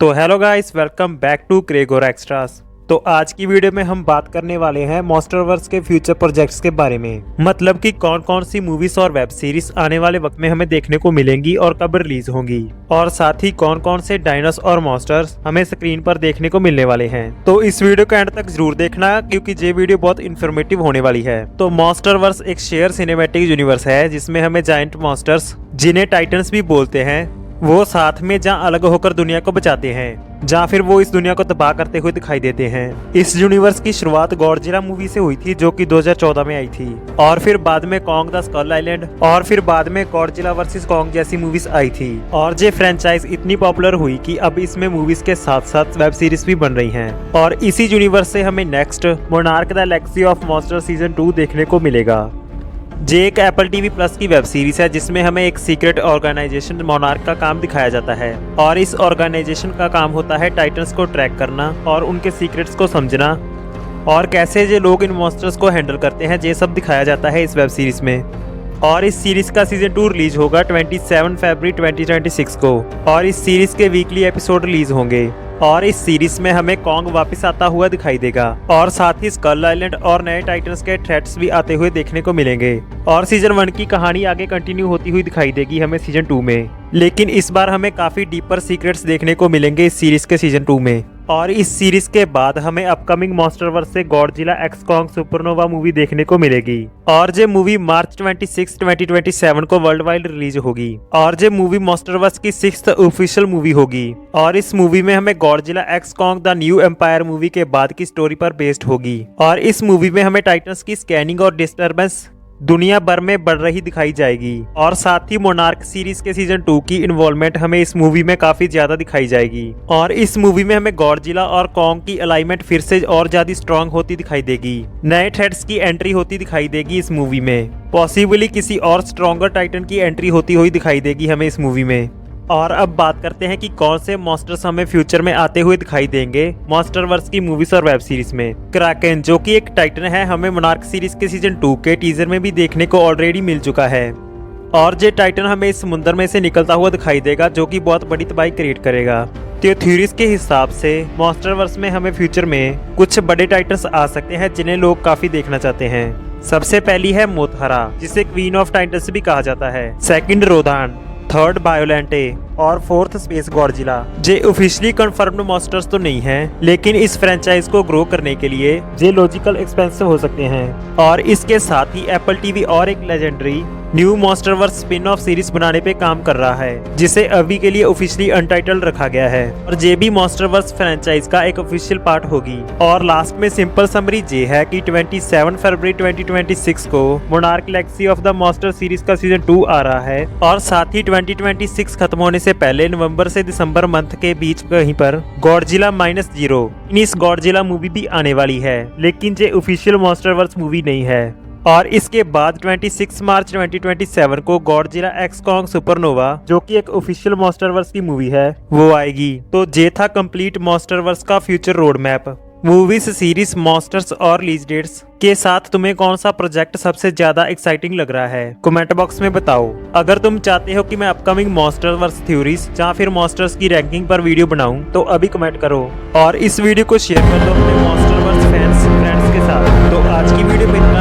तो hello guys, welcome back to Kregor Extras. तो आज की वीडियो में हम बात करने वाले हैं मॉन्स्टरवर्स के फ्यूचर प्रोजेक्ट्स के बारे में। मतलब कि कौन कौन सी मूवीज और वेब सीरीज आने वाले वक्त में हमें देखने को मिलेंगी और कब रिलीज होंगी, और साथ ही कौन कौन से डायनासोर और मॉन्स्टर्स हमें स्क्रीन पर देखने को मिलने वाले हैं। तो इस वीडियो को एंड तक जरूर देखना, क्योंकि ये वीडियो बहुत इन्फॉर्मेटिव होने वाली है। तो मॉन्स्टरवर्स एक शेयर सिनेमैटिक यूनिवर्स है जिसमें हमें जायंट मॉन्स्टर्स, जिन्हें टाइटन्स भी बोलते हैं, वो साथ में जहाँ अलग होकर दुनिया को बचाते हैं, जहाँ फिर वो इस दुनिया को तबाह करते हुए दिखाई देते हैं। इस यूनिवर्स की शुरुआत गॉडजिला मूवी से हुई थी, जो कि 2014 में आई थी, और फिर बाद में कॉन्ग द स्कल आइलैंड, और फिर बाद में गॉडजिला वर्सेस कॉन्ग जैसी मूवीज आई थी। और ये फ्रेंचाइज इतनी पॉपुलर हुई कि अब इसमें मूवीज के साथ साथ वेब सीरीज भी बन रही हैं। और इसी यूनिवर्स से हमें next monarch the legacy of monster season 2 देखने को मिलेगा। ये एक एप्पल टीवी प्लस की वेब सीरीज है जिसमें हमें एक सीक्रेट ऑर्गेनाइजेशन मोनार्क का काम दिखाया जाता है, और इस ऑर्गेनाइजेशन का काम होता है टाइटन्स को ट्रैक करना और उनके सीक्रेट्स को समझना, और कैसे ये लोग इन मॉन्स्टर्स को हैंडल करते हैं, ये सब दिखाया जाता है इस वेब सीरीज में। और इस सीरीज का सीजन 2 रिलीज होगा 27 फरवरी 2026 को, और इस सीरीज के वीकली एपिसोड रिलीज होंगे। और इस सीरीज में हमें कॉन्ग वापस आता हुआ दिखाई देगा, और साथ ही स्कल आइलैंड और नए टाइटन्स के थ्रेट्स भी आते हुए देखने को मिलेंगे। और सीजन 1 की कहानी आगे कंटिन्यू होती हुई दिखाई देगी हमें सीजन 2 में, लेकिन इस बार हमें काफी डीपर सीक्रेट्स देखने को मिलेंगे इस सीरीज के सीजन 2 में। और इस सीरीज के बाद हमें अपकमिंग मॉन्स्टरवर्स से Godzilla x Kong supernova movie देखने को मिलेगी, और ये मूवी मार्च 26, 2027 को वर्ल्ड वाइड रिलीज होगी। और ये मूवी मॉन्स्टरवर्स की 6th ऑफिशियल मूवी होगी, और इस मूवी में हमें Godzilla x Kong the new empire movie के बाद की स्टोरी पर बेस्ड होगी। और इस मूवी में हमें टाइटन्स की स्कैनिंग और डिस्टर्बेंस दुनिया भर में बढ़ रही दिखाई जाएगी, और साथ ही मोनार्क सीरीज के सीजन 2 की इन्वॉल्वमेंट हमें इस मूवी में काफी ज्यादा दिखाई जाएगी। और इस मूवी में हमें गॉडजिला और कॉन्ग की अलाइनमेंट फिर से और ज्यादा स्ट्रांग होती दिखाई देगी। नए थ्रेट्स की एंट्री होती दिखाई देगी इस मूवी में, पॉसिबली किसी और स्ट्रॉन्गर टाइटन की एंट्री होती हुई दिखाई देगी हमें इस मूवी में। और अब बात करते हैं कि कौन से मॉन्स्टर्स हमें फ्यूचर में आते हुए दिखाई देंगे मॉन्स्टरवर्स की मूवीज और वेब सीरीज में। क्राकेन, जो कि एक टाइटन है, हमें मोनार्क सीरीज के सीजन 2 के टीजर में भी देखने को ऑलरेडी मिल चुका है। और ये टाइटन हमें इस समुद्र में से निकलता हुआ दिखाई देगा, जो कि बहुत बड़ी तबाही क्रिएट करेगा। तो थ्योरीज के हिसाब से मॉन्स्टरवर्स में हमें फ्यूचर में कुछ बड़े टाइटन्स आ सकते हैं जिन्हें लोग काफी देखना चाहते हैं। सबसे पहली है मोथरा, जिसे क्वीन ऑफ टाइटन्स भी कहा जाता है। सेकंड रोदान, थर्ड बायोलेंटे, और फोर्थ स्पेस गॉडजिला। ये ऑफिशियली कंफर्म्ड मॉन्स्टर्स तो नहीं हैं, लेकिन इस फ्रेंचाइज को ग्रो करने के लिए ये लॉजिकल एक्सपेंसिव हो सकते हैं। और इसके साथ ही एप्पल टीवी और एक legendary new MonsterVerse spin off series बनाने पे काम कर रहा है, जिसे अभी के लिए ऑफिशियली अनटाइटल्ड रखा गया है, और ये भी मॉन्स्टरवर्स फ्रेंचाइज का एक ऑफिशियल पार्ट होगी। और लास्ट में सिंपल समरी ये है कि 27 फरवरी 2026 को monarch legacy of the monster series का सीजन 2 आ रहा है, और साथ ही 2026 खत्म होने से पहले नवंबर से दिसंबर मंथ के बीच कहीं पर गॉडजिला -0 इस गॉडजिला मूवी भी आने वाली है, लेकिन ये ऑफिशियल मॉन्स्टरवर्स मूवी नहीं है। और इसके बाद 26 मार्च 2027 को गॉडजिला एक्स कॉन्ग सुपरनोवा, जो कि एक ऑफिशियल मॉन्स्टरवर्स की मूवी है, वो आएगी। तो ये था कंप्लीट मॉन्स्टरवर्स का future road map. Movies, series, monsters और रिलीज डेट्स के साथ तुम्हें कौन सा प्रोजेक्ट सबसे ज्यादा एक्साइटिंग लग रहा है, कमेंट बॉक्स में बताओ। अगर तुम चाहते हो कि मैं अपकमिंग मॉन्स्टरवर्स थ्योरीज या फिर मॉन्स्टर्स की रैंकिंग पर वीडियो बनाऊं, तो अभी कमेंट करो, और इस वीडियो को शेयर कर दो अपने मॉन्स्टरवर्स फैंस फ्रेंड्स के साथ। तो आज की वीडियो में